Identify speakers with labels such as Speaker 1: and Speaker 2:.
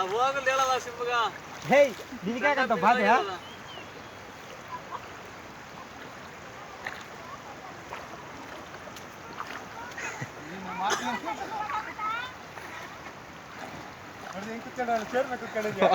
Speaker 1: ಹೋಗಲ್ಲ ಹೇಳಲ್ಲ ಸಿಂಬಗ.
Speaker 2: ಹೇಯ್ ನಿನಗಾಗಂತ ಬಾಧೆ
Speaker 3: ಚೇರ್ನ ಕುತ್ಕೊಂಡಿದ್ಯಾ